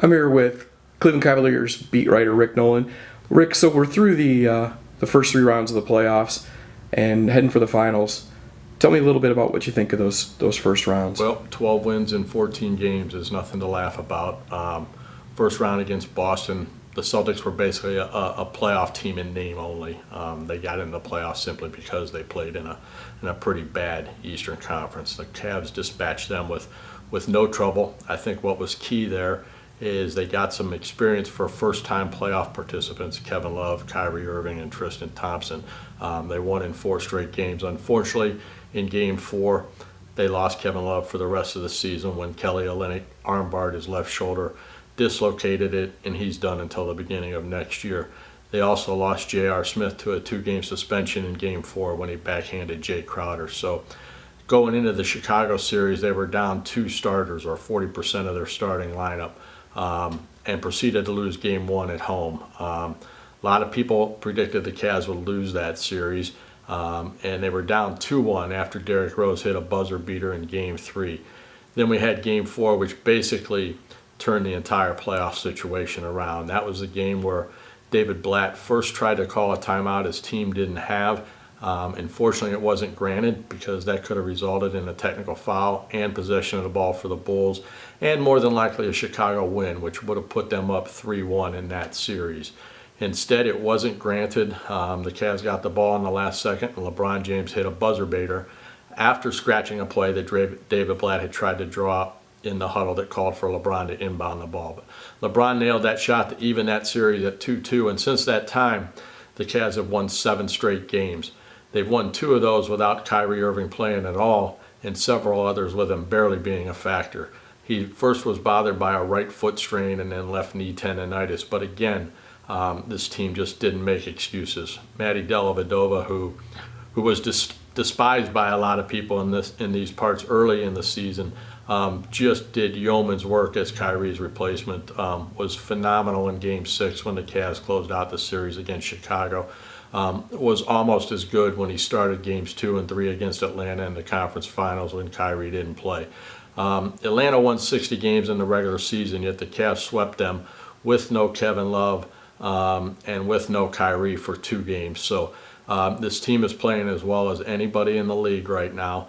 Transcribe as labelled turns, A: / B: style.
A: I'm here with Cleveland Cavaliers beat writer Rick Noland. Rick, so we're through the first 3 rounds of the playoffs and heading for the finals. Tell me a little bit about what you think of those first rounds.
B: Well, 12 wins in 14 games is nothing to laugh about. First round against Boston, the Celtics were basically a playoff team in name only. They got into the playoffs simply because they played in a pretty bad Eastern Conference. The Cavs dispatched them with no trouble. I think what was key there is they got some experience for first-time playoff participants, Kevin Love, Kyrie Irving, and Tristan Thompson. They won in 4 straight games. Unfortunately, in Game 4, they lost Kevin Love for the rest of the season when Kelly Olynyk armbarred his left shoulder, dislocated it, and he's done until the beginning of next year. They also lost J.R. Smith to a 2-game suspension in Game 4 when he backhanded Jay Crowder. So going into the Chicago series, they were down 2 starters, or 40% of their starting lineup, and proceeded to lose Game 1 at home. A lot of people predicted the Cavs would lose that series, and they were down 2-1 after Derrick Rose hit a buzzer beater in Game 3. Then we had Game 4, which basically turned the entire playoff situation around. That was the game where David Blatt first tried to call a timeout his team didn't have. Unfortunately, it wasn't granted because that could have resulted in a technical foul and possession of the ball for the Bulls, and more than likely a Chicago win, which would have put them up 3-1 in that series. Instead, it wasn't granted. The Cavs got the ball in the last second, and LeBron James hit a buzzer beater after scratching a play that David Blatt had tried to draw up in the huddle that called for LeBron to inbound the ball. But LeBron nailed that shot to even that series at 2-2, and since that time, the Cavs have won 7 straight games. They've won 2 of those without Kyrie Irving playing at all, and several others with him barely being a factor. He first was bothered by a right foot strain and then left knee tendonitis, but again, this team just didn't make excuses. Matty Dellavedova, who was despised by a lot of people in these parts early in the season, just did yeoman's work as Kyrie's replacement. Was phenomenal in Game 6 when the Cavs closed out the series against Chicago. Was almost as good when he started Games 2 and 3 against Atlanta in the conference finals when Kyrie didn't play. Atlanta won 60 games in the regular season, yet the Cavs swept them with no Kevin Love and with no Kyrie for 2 games. So this team is playing as well as anybody in the league right now.